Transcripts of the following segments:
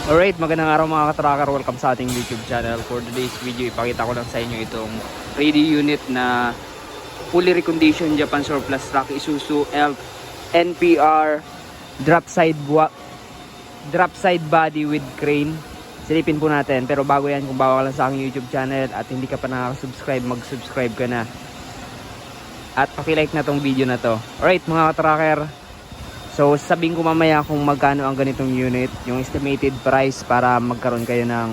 Alright, magandang araw mga ka-tracker. Welcome sa ating YouTube channel. For today's video, ipakita ko lang sa inyo itong radio unit na fully reconditioned Japan Surplus Truck Isuzu Elf NPR drop side body with crane. Silipin po natin. Pero bago yan, kung bago ka lang sa aking YouTube channel at hindi ka pa nakaka-subscribe, mag-subscribe ka na. At paki-like na tong video na to. Alright mga ka-tracker. So sabihin ko mamaya kung magkano ang ganitong unit, yung estimated price para magkaroon kayo ng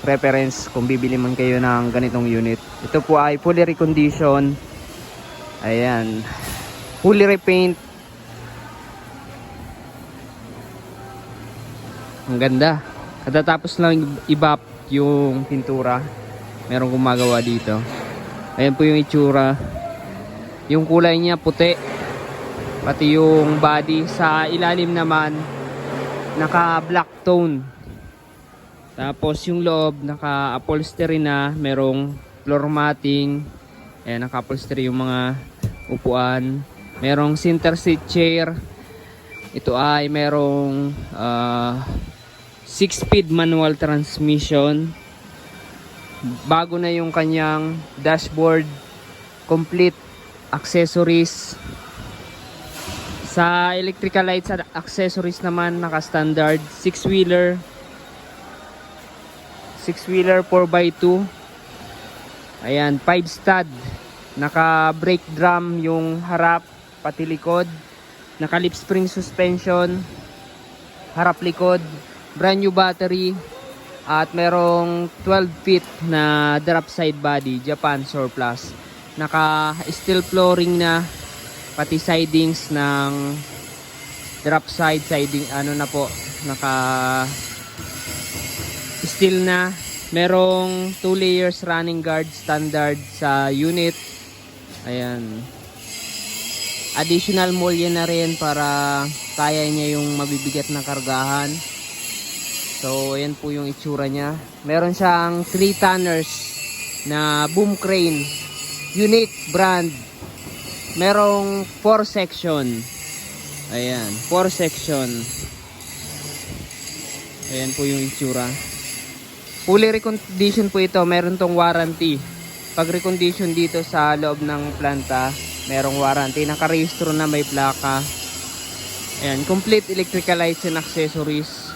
reference kung bibili man kayo ng ganitong unit. Ito po ay fully reconditioned. Ayan. Fully repaint. Ang ganda. Katatapos lang i-bap yung pintura. Merong gumagawa dito. Ayan po yung itsura. Yung kulay niya puti. Pati yung body sa ilalim naman naka black tone. Tapos yung loob naka upholstery na, merong floor matting. Ayan, naka upholstery yung mga upuan. Merong center seat chair. Ito ay merong 6-speed manual transmission. Bago na yung kanyang dashboard, complete accessories. Sa electrical lights at accessories naman, naka-standard 6-wheeler 4x2. Ayan, 5 stud. Naka-brake drum yung harap pati likod. Naka-lip spring suspension harap likod. Brand new battery. At merong 12 feet na drop side body, Japan Surplus. Naka-steel flooring na. Pati sidings ng drop side siding, ano na po, naka steel na. Merong 2 layers running guard standard sa unit. Ayan. Additional mulya na rin para kaya niya yung mabibigat na kargahan. So ayan po yung itsura niya. Meron siyang 3 tonners na boom crane, unique brand. Merong 4 section. Ayan, 4 section. Ayan po yung itsura. Fully recondition po ito. Meron tong warranty. Pag recondition dito sa loob ng planta, merong warranty. Nakarehistro na, may plaka. Ayan, complete electrical lights and accessories.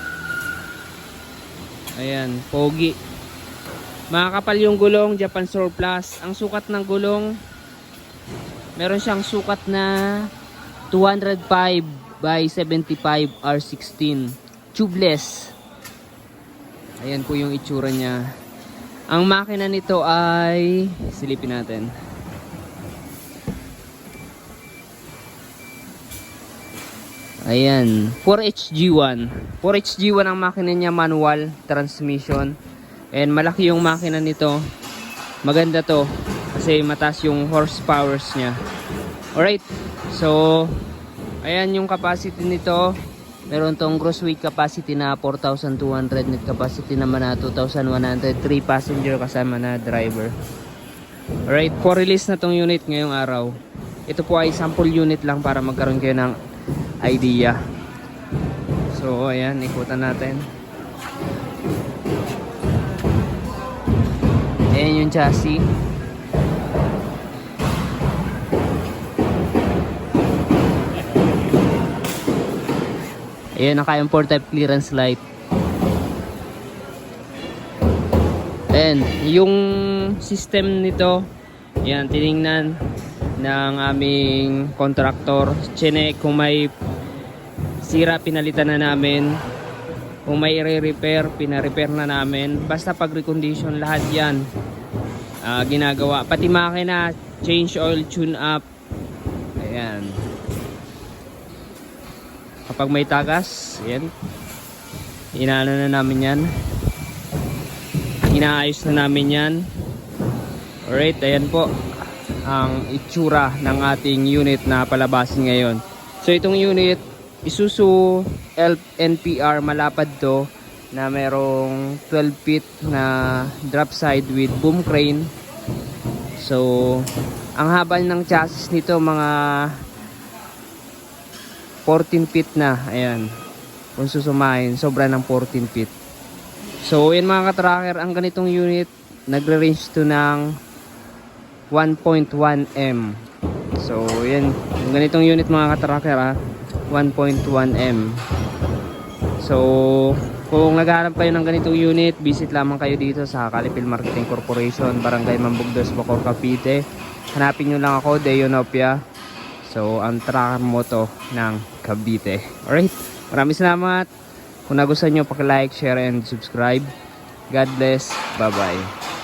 Ayan, pogi. Makakapal yung gulong, Japan Surplus. Ang sukat ng gulong, meron siyang sukat na 205 by 75 R16 tubeless. Ayan po yung itsura niya. Ang makina nito ay silipin natin. Ayan, 4HG1. 4HG1 ang makina niya, manual transmission. And malaki yung makina nito. Maganda to kasi mataas yung horsepowers niya. Alright, so ayan yung capacity nito. Meron tong gross weight capacity na 4,200, net capacity naman na 2,103, passenger kasama na driver. Alright, for release na tong unit ngayong araw. Ito po ay sample unit lang para magkaroon kayo ng idea. So ayan, ikutan natin. Ayan yung chassis. Ayan, naka M4 type clearance light. And yung system nito, ayan, tiningnan ng aming contractor. Chinek kung may sira, pinalitan na namin. Kung may re-repair, pina-repair na namin. Basta pag recondition, lahat yan ginagawa. Pati makina, change oil, tune up. Ayan. Kapag may tagas, ayan, inaano na namin yan. Inaayos na namin yan. Alright, ayan po ang itsura ng ating unit na palabasin ngayon. So itong unit, Isuzu Elf NPR, malapad to, na merong 12 feet na drop side with boom crane. So ang haba ng chassis nito mga 14 feet na. Ayan, kung susumahin, sobra ng 14 feet. So yan mga ka-tracker, ang ganitong unit nagre-range to ng 1.1 M. So yan, ang ganitong unit mga ka-tracker 1.1 M. So kung naghahanap kayo ng ganitong unit, visit lamang kayo dito sa Calipil Marketing Corporation, Barangay Mambugdos, Bacoor, Cavite. Hanapin nyo lang ako, Deonopia. So ang tracker mo to ng Cavite. Alright, maraming salamat. Kung nagustuhan nyo, paki-like, share, and subscribe. God bless. Bye-bye.